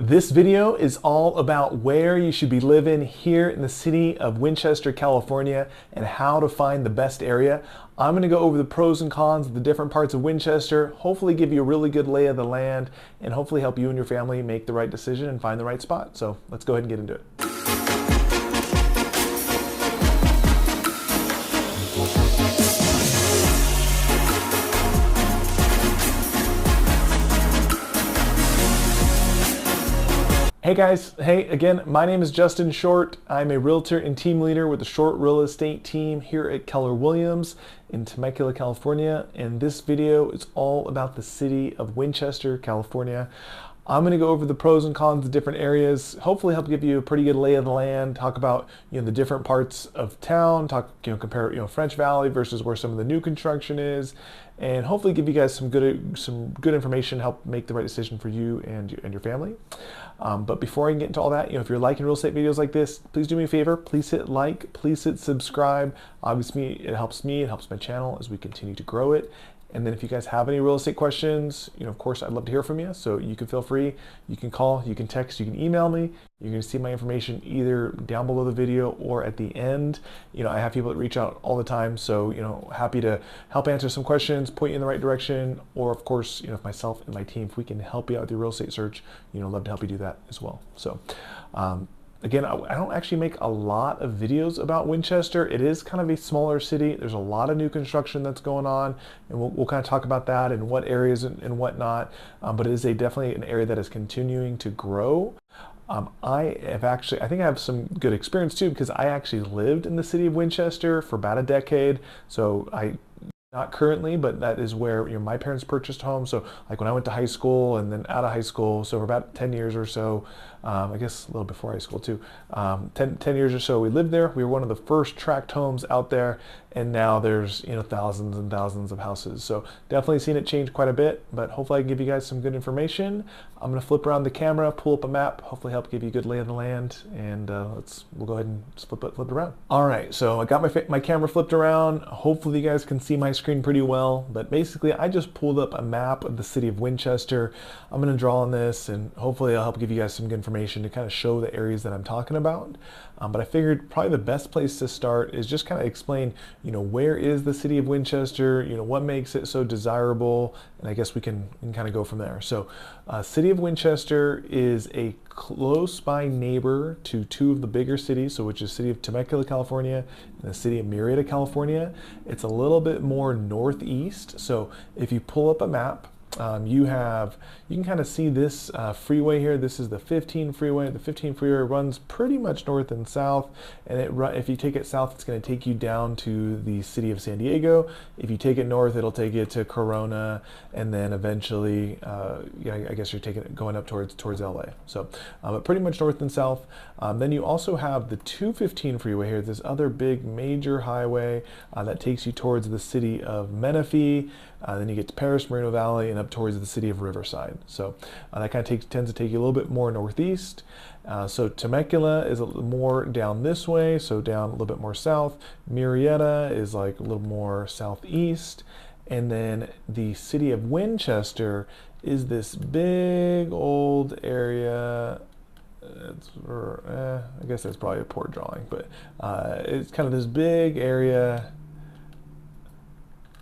This video is all about where you should be living here in the city of Winchester, California, and how to find the best area. I'm going to go over the pros and cons of the different parts of Winchester, hopefully give you a really good lay of the land, and hopefully help you and your family make the right decision and find the right spot. So let's go ahead and get into it. Hey guys, hey again, my name is Justin Short. I'm a realtor and team leader with the Short Real Estate team here at Keller Williams in Temecula, California. And this video is all about the city of Winchester, California. I'm going to go over the pros and cons of different areas, hopefully help give you a pretty good lay of the land, talk about the different parts of town, compare French Valley versus where some of the new construction is, and hopefully give you guys some good information, help make the right decision for you and your family. But before I can get into all that, if you're liking real estate videos like this, please do me a favor. Please hit like, please hit subscribe. Obviously, it helps me, it helps my channel as we continue to grow it. And then if you guys have any real estate questions, of course, I'd love to hear from you. So you can feel free, you can call, you can text, you can email me. You're gonna see my information either down below the video or at the end. I have people that reach out all the time. So, happy to help answer some questions, point you in the right direction. Or of course, if myself and my team, if we can help you out with your real estate search, love to help you do that as well. So, again, I don't actually make a lot of videos about Winchester. It is kind of a smaller city. There's a lot of new construction that's going on, and we'll kind of talk about that and what areas and whatnot. But it is definitely an area that is continuing to grow. I think I have some good experience too, because I actually lived in the city of Winchester for about a decade. So not currently, but that is where my parents purchased homes. So like when I went to high school and then out of high school, so for about 10 years or so, I guess a little before high school too, 10 years or so we lived there. We were one of the first tract homes out there, and now there's thousands and thousands of houses. So definitely seen it change quite a bit, but hopefully I can give you guys some good information. I'm gonna flip around the camera, pull up a map, hopefully help give you a good lay of the land, and we'll go ahead and just flip it around. All right, so I got my camera flipped around. Hopefully you guys can see my screen pretty well, but basically I just pulled up a map of the city of Winchester. I'm gonna draw on this, and hopefully I'll help give you guys some good information to kind of show the areas that I'm talking about. But I figured probably the best place to start is just kind of explain, where is the city of Winchester, what makes it so desirable, and I guess we can kind of go from there. So city of Winchester is a close by neighbor to two of the bigger cities, so which is city of Temecula, California, and the city of Murrieta, California. It's a little bit more northeast. So if you pull up a map, you can kind of see this freeway here. This is the 15 freeway. The 15 freeway runs pretty much north and south, and if you take it south, it's going to take you down to the city of San Diego. If you take it north, it'll take you to Corona, and then eventually, I guess you're going up towards LA. So, but pretty much north and south. Then you also have the 215 freeway here. This other big major highway that takes you towards the city of Menifee. Then you get to Paris, Moreno Valley, and up towards the city of Riverside. So that kind of tends to take you a little bit more northeast. So Temecula is a little more down this way, so down a little bit more south. Murrieta is like a little more southeast. And then the city of Winchester is this big old area. I guess that's probably a poor drawing, but it's kind of this big area.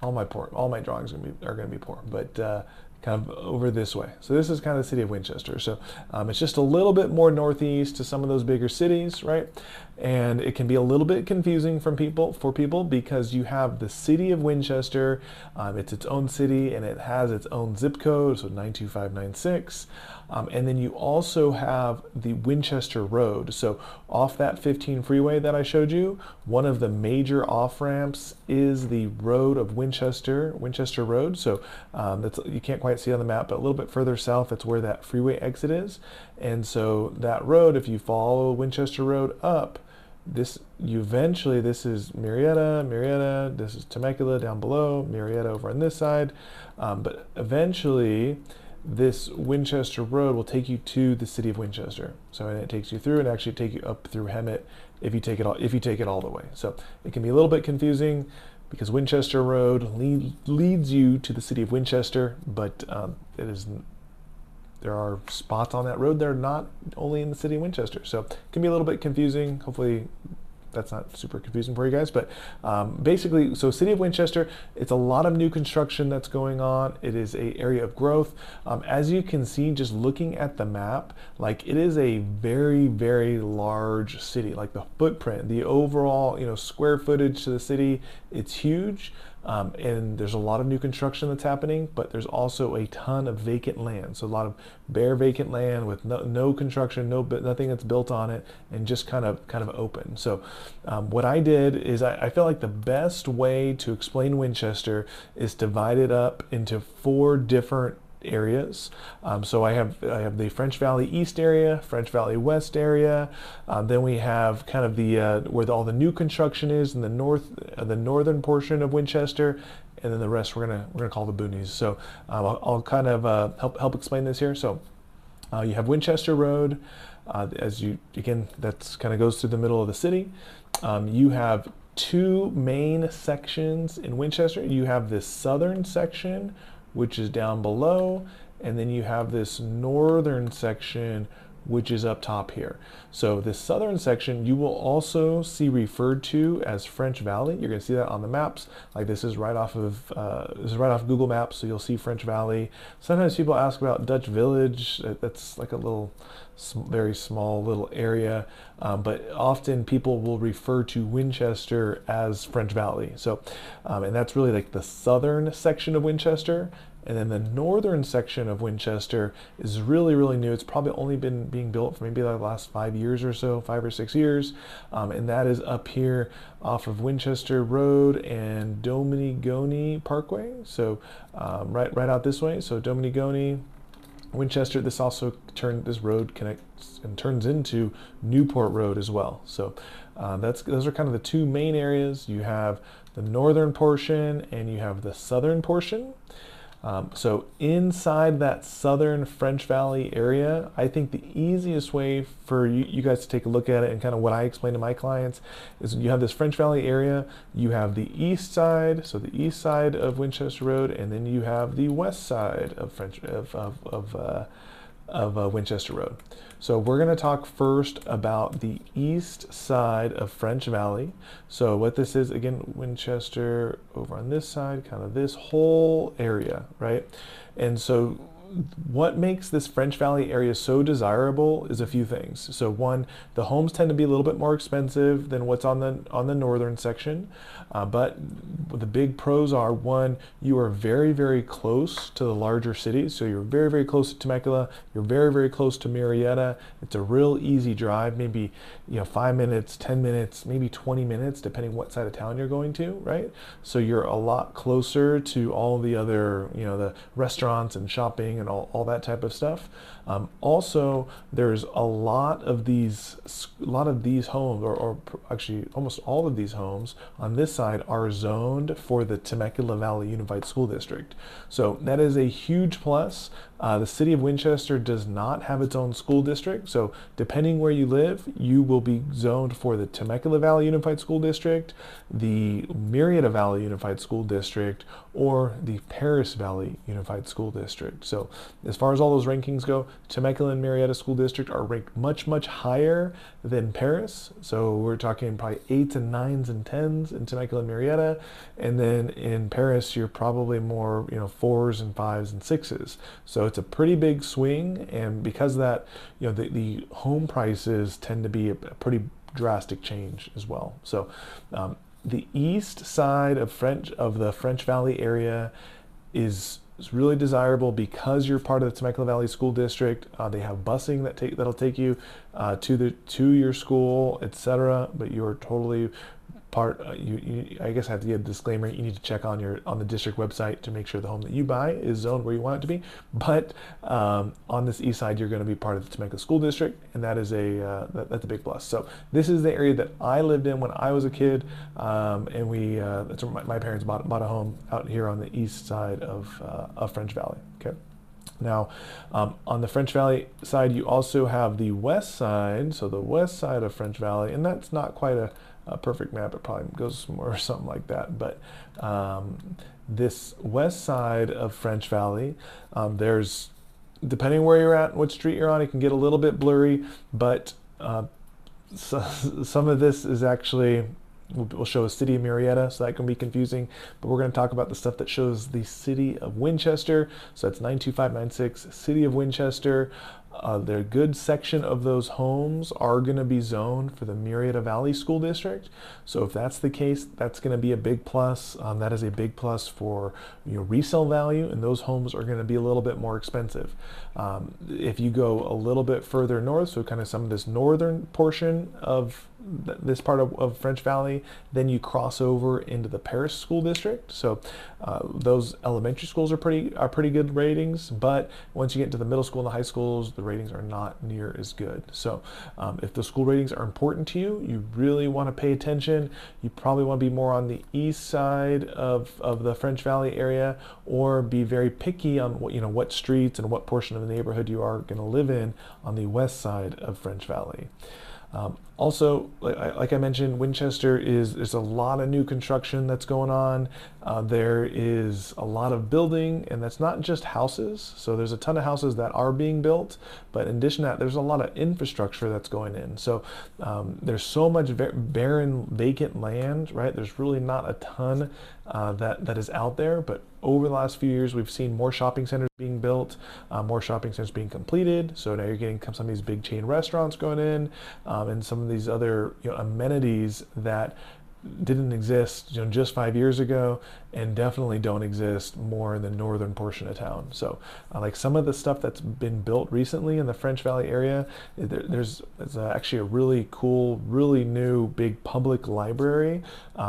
All my drawings are gonna be poor, but kind of over this way. So this is kind of the city of Winchester. So it's just a little bit more northeast to some of those bigger cities, right? And it can be a little bit confusing for people because you have the city of Winchester. It's its own city, and it has its own zip code, so 92596. And then you also have the Winchester Road. So off that 15 freeway that I showed you, one of the major off-ramps is the road of Winchester Road. So you can't quite see on the map, but a little bit further south, that's where that freeway exit is. And so that road, if you follow Winchester Road up, this is Murrieta, this is Temecula down below, Murrieta over on this side. But eventually, this Winchester Road will take you to the city of Winchester. So and it takes you through and actually take you up through Hemet if you take it all the way. So it can be a little bit confusing because Winchester Road leads you to the city of Winchester, but it is there are spots on that road that are not only in the city of Winchester. So it can be a little bit confusing. Hopefully that's not super confusing for you guys, but basically, so city of Winchester, it's a lot of new construction that's going on. It is a area of growth. As you can see, just looking at the map, like it is a very, very large city. Like the footprint, the overall, square footage to the city, it's huge. And there's a lot of new construction that's happening, but there's also a ton of vacant land. So a lot of bare vacant land with no construction, nothing that's built on it, and just kind of open. So what I did is I felt like the best way to explain Winchester is divide it up into 4 different areas. So I have the French Valley East area, French Valley West area. Then we have kind of the where all the new construction is in the northern portion of Winchester, and then the rest we're gonna call the boonies. So I'll kind of help explain this here. So you have Winchester Road, that's kind of goes through the middle of the city. You have 2 main sections in Winchester. You have this southern section, which is down below, and then you have this northern section, which is up top here. So this southern section you will also see referred to as French Valley. You're going to see that on the maps. Like this is right off Google Maps, so you'll see French Valley. Sometimes people ask about Dutch Village. That's like a little, very small little area, but often people will refer to Winchester as French Valley. So, and that's really like the southern section of Winchester. And then the northern section of Winchester is really, really new. It's probably only been being built for maybe like the last 5 years or so, 5 or 6 years. And that is up here off of Winchester Road and Dominigoni Parkway. So right out this way. So Dominigoni, Winchester, this road connects and turns into Newport Road as well. So those are kind of the 2 main areas. You have the northern portion and you have the southern portion. So inside that southern French Valley area, I think the easiest way for you guys to take a look at it, and kind of what I explain to my clients, is you have this French Valley area, you have the east side, so the east side of Winchester Road, and then you have the west side of Winchester Road. So we're going to talk first about the east side of French Valley. So what this is, again, Winchester over on this side, kind of this whole area, right? And so what makes this French Valley area so desirable is a few things. So one, the homes tend to be a little bit more expensive than what's on the northern section, but the big pros are, one, you are very, very close to the larger cities. So you're very, very close to Temecula. You're very, very close to Murrieta. It's a real easy drive, maybe 5 minutes, 10 minutes, maybe 20 minutes, depending what side of town you're going to, right? So you're a lot closer to all the other, the restaurants and shopping and all that type of stuff. Also, there's a lot of these homes, or actually almost all of these homes on this side are zoned for the Temecula Valley Unified School District. So that is a huge plus. The city of Winchester does not have its own school district. So depending where you live, you will be zoned for the Temecula Valley Unified School District, the Murrieta Valley Unified School District, or the Paris Valley Unified School District. So as far as all those rankings go, Temecula and Murrieta School District are ranked much, much higher than Paris. So we're talking probably 8s and 9s and 10s in Temecula and Murrieta. And then in Paris, you're probably more, 4s and 5s and 6s. So it's a pretty big swing. And because of that, the home prices tend to be a pretty drastic change as well. So the east side of the French Valley area is really desirable because you're part of the Temecula Valley School District. They have busing that'll take you to your school, etc. But you're totally part. I guess I have to give a disclaimer. You need to check on the district website to make sure the home that you buy is zoned where you want it to be. But on this east side, you're going to be part of the Temecula School District, and that is that's a big plus. So this is the area that I lived in when I was a kid, and that's where my parents bought a home out here on the east side of French Valley. Okay. Now, on the French Valley side, you also have the west side. So the west side of French Valley, and that's not quite a perfect map. It probably goes more something like that. But this west side of French Valley, there's depending where you're at, what street you're on, it can get a little bit blurry, but so, some of this is actually, we'll show a city of Murrieta, so that can be confusing, but we're going to talk about the stuff that shows the city of Winchester. So that's 92596, city of Winchester. The good section of those homes are going to be zoned for the Murrieta Valley School District. So if that's the case, that's going to be a big plus. That is a big plus for your resale value, and those homes are going to be a little bit more expensive. If you go a little bit further north, so kind of some of this northern portion of this part of French Valley, then you cross over into the Paris School District. So those elementary schools are pretty good ratings, but once you get into the middle school and the high schools, the ratings are not near as good. So if the school ratings are important to you, you really want to pay attention. You probably want to be more on the east side of the French Valley area, or be very picky on what streets and what portion of the neighborhood you are going to live in on the west side of French Valley. Also, like I mentioned, Winchester there's a lot of new construction that's going on. There is a lot of building, and that's not just houses. So there's a ton of houses that are being built, but in addition to that, there's a lot of infrastructure that's going in. So there's so much barren, vacant land, right? There's really not a ton that is out there, but over the last few years, we've seen more shopping centers being built, more shopping centers being completed. So now you're getting some of these big chain restaurants going in, and some of these other amenities that didn't exist just 5 years ago, and definitely don't exist more in the northern portion of town. So like some of the stuff that's been built recently in the French Valley area, there's actually a really cool, really new big public library,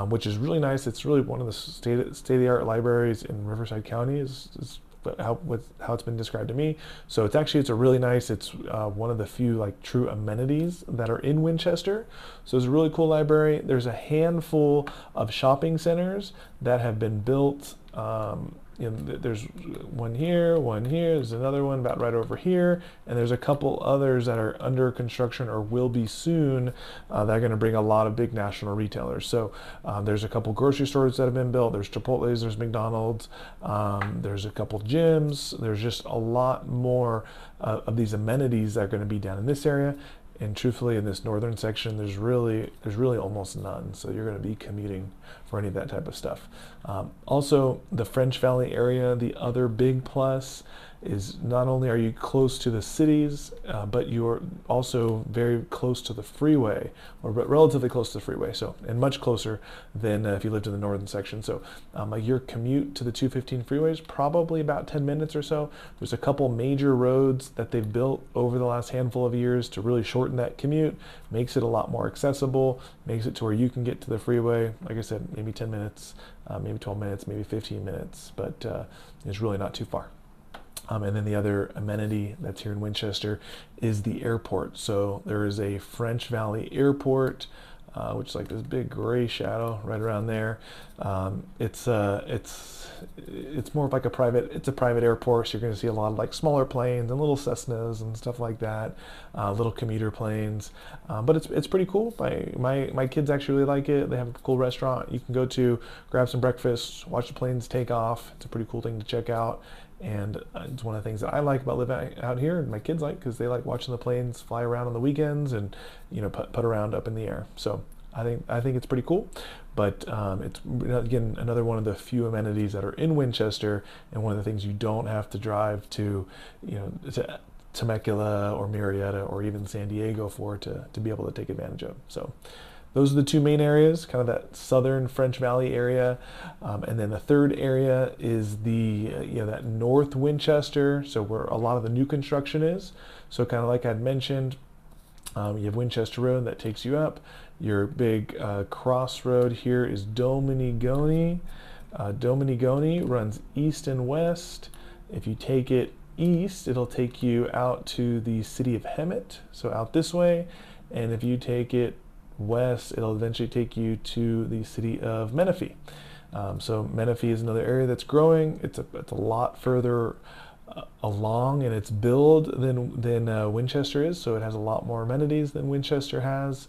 which is really nice. It's really one of the state-of-the-art libraries in Riverside County is how it's been described to me. So it's a really nice, it's one of the few like true amenities that are in Winchester. So it's a really cool library. There's a handful of shopping centers that have been built. There's one here, there's another one about right over here, and there's a couple others that are under construction or will be soon that are going to bring a lot of big national retailers. So there's a couple grocery stores that have been built. There's Chipotle's, there's McDonald's, there's a couple gyms. There's just a lot more of these amenities that are going to be down in this area. And truthfully, in this northern section, there's really almost none. So you're going to be commuting for any of that type of stuff. Also, the French Valley area, the other big plus is not only are you close to the cities, but you're also very close to the freeway, or relatively close to the freeway. So, and much closer than if you lived in the northern section. So your commute to the 215 freeway is probably about 10 minutes or so. There's a couple major roads that they've built over the last handful of years to really shorten that commute, makes it a lot more accessible, makes it to where you can get to the freeway, like I said, maybe 10 minutes, maybe 12 minutes, maybe 15 minutes, but it's really not too far. And then the other amenity that's here in Winchester is the airport. So there is a French Valley Airport, which is like this big gray shadow right around there. It's more of like a private airport. So you're going to see a lot of like smaller planes and little Cessnas and stuff like that, little commuter planes. But it's pretty cool. My kids actually really like it. They have a cool restaurant you can go to, grab some breakfast, watch the planes take off. It's a pretty cool thing to check out. And it's one of the things that I like about living out here, and my kids like, because they like watching the planes fly around on the weekends and put around up in the air. So I think it's pretty cool. But it's again another one of the few amenities that are in Winchester, and one of the things you don't have to drive to to Temecula or Murrieta or even San Diego to be able to take advantage of. So those are the two main areas, kind of that southern French Valley area. And then the third area is that North Winchester, so where a lot of the new construction is. So kind of like I'd mentioned, you have Winchester Road that takes you up. Your big crossroad here is Dominigoni. Dominigoni runs east and west. If you take it east, it'll take you out to the city of Hemet, so out this way. And if you take it west, it'll eventually take you to the city of Menifee. So Menifee is another area that's growing. It's a lot further along in its build than Winchester is, so it has a lot more amenities than Winchester has.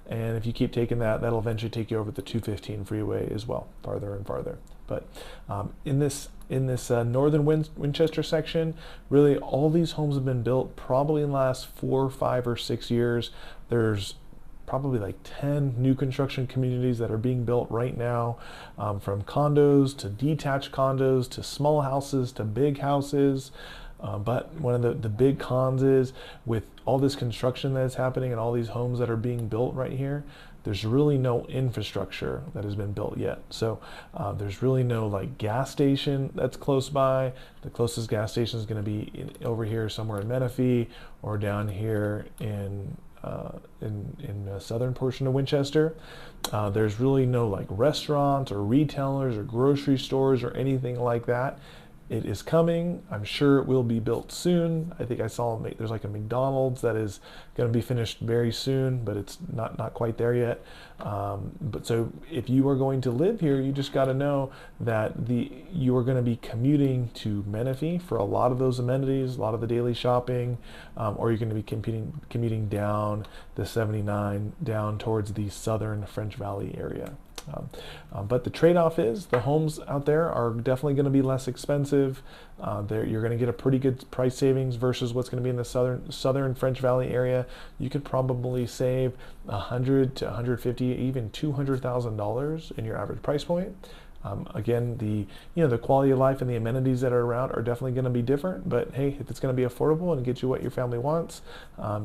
And if you keep taking that, that'll eventually take you over the 215 freeway as well, farther and farther. But in this northern Winchester section, really all these homes have been built probably in the last 4, 5, or 6 years. There's probably like 10 new construction communities that are being built right now, from condos to detached condos to small houses to big houses. But one of the big cons is, with all this construction that's happening and all these homes that are being built right here, there's really no infrastructure that has been built yet. So there's really no like gas station that's close by. The closest gas station is going to be over here somewhere in Menifee, or down here in the southern portion of Winchester. There's really no like restaurants or retailers or grocery stores or anything like that. It is coming. I'm sure it will be built soon. I think I saw there's like a McDonald's that is going to be finished very soon, but it's not quite there yet. But so if you are going to live here, you just got to know that you are going to be commuting to Menifee for a lot of those amenities, a lot of the daily shopping, or you're going to be commuting down the 79 down towards the southern French Valley area. But the trade-off is the homes out there are definitely going to be less expensive. You're going to get a pretty good price savings versus what's going to be in the southern French Valley area. You could probably save $100,000 to $150,000, even $200,000 in your average price point. Again, the quality of life and the amenities that are around are definitely going to be different, but hey, if it's going to be affordable and get you what your family wants,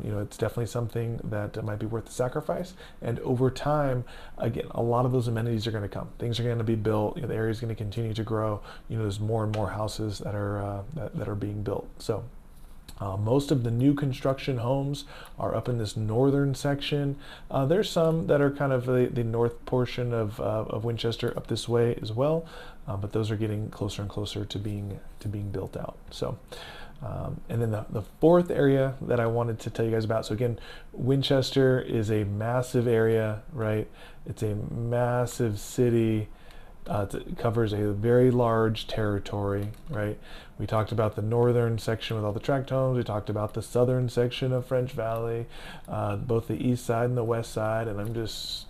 it's definitely something that might be worth the sacrifice. And over time, again, a lot of those amenities are going to come. Things are going to be built. The area is going to continue to grow. There's more and more houses that are being built. So most of the new construction homes are up in this northern section. There's some that are kind of the north portion of Winchester up this way as well, but those are getting closer and closer to being built out. So, and then the fourth area that I wanted to tell you guys about. So again, Winchester is a massive area, right? It's a massive city. It covers a very large territory, right? We talked about the northern section with all the tract homes. We talked about the southern section of French Valley, both the east side and the west side, and I'm just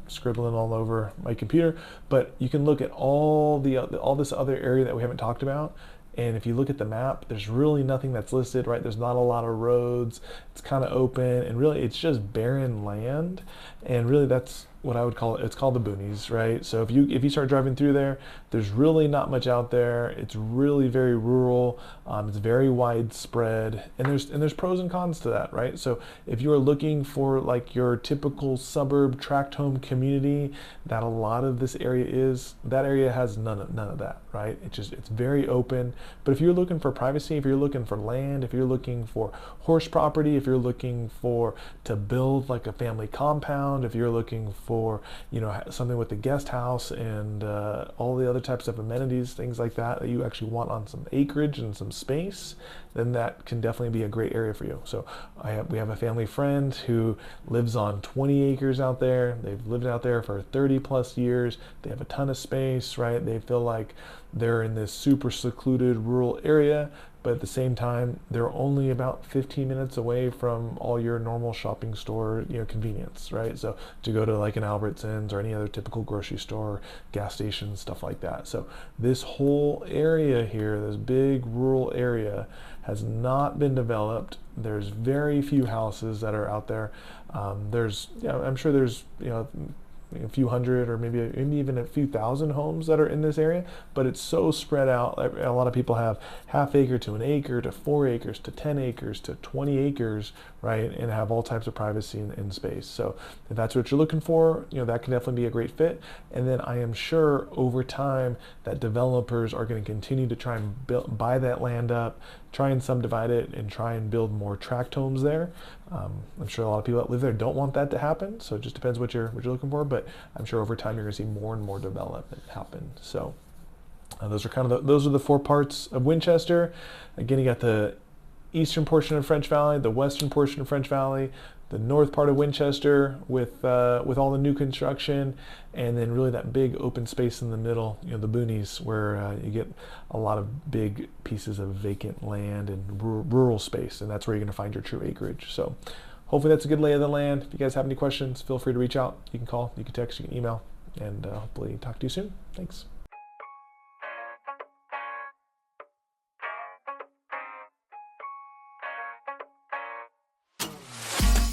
scribbling all over my computer. But you can look at all this other area that we haven't talked about, and if you look at the map, there's really nothing that's listed, right? There's not a lot of roads. It's kind of open, and really it's just barren land, and really that's what I would call it. It's called the boonies, right? So if you start driving through there, there's really not much out there. It's really very rural. It's very widespread, and there's pros and cons to that, right? So if you are looking for like your typical suburb tract home community that a lot of this area is, that area has none of that, right? It's very open. But if you're looking for privacy, if you're looking for land, if you're looking for horse property, if you're looking to build like a family compound, if you're looking for something with the guest house and all the other types of amenities, things like that you actually want on some acreage and some space, then that can definitely be a great area for you. So we have a family friend who lives on 20 acres out there. They've lived out there for 30 plus years. They have a ton of space, right? They feel like they're in this super secluded rural area, but at the same time, they're only about 15 minutes away from all your normal shopping store, convenience, right? So to go to like an Albertsons or any other typical grocery store, gas station, stuff like that. So this whole area here, this big rural area, has not been developed. There's very few houses that are out there. I'm sure there's, a few hundred or maybe even a few thousand homes that are in this area, but it's so spread out. A lot of people have half acre to an acre to 4 acres to 10 acres to 20 acres, right? And have all types of privacy and space. So if that's what you're looking for, that can definitely be a great fit. And then I am sure over time that developers are going to continue to try and buy that land up, try and subdivide it, and try and build more tract homes there. I'm sure a lot of people that live there don't want that to happen, so it just depends what you're looking for, but I'm sure over time you're going to see more and more development happen. So those are the 4 parts of Winchester. Again, you got the eastern portion of French Valley, the western portion of French Valley, the north part of Winchester with all the new construction, and then really that big open space in the middle, the boonies, where you get a lot of big pieces of vacant land and rural space, and that's where you're going to find your true acreage. So hopefully that's a good lay of the land. If you guys have any questions, feel free to reach out. You can call, you can text, you can email, and hopefully talk to you soon. Thanks.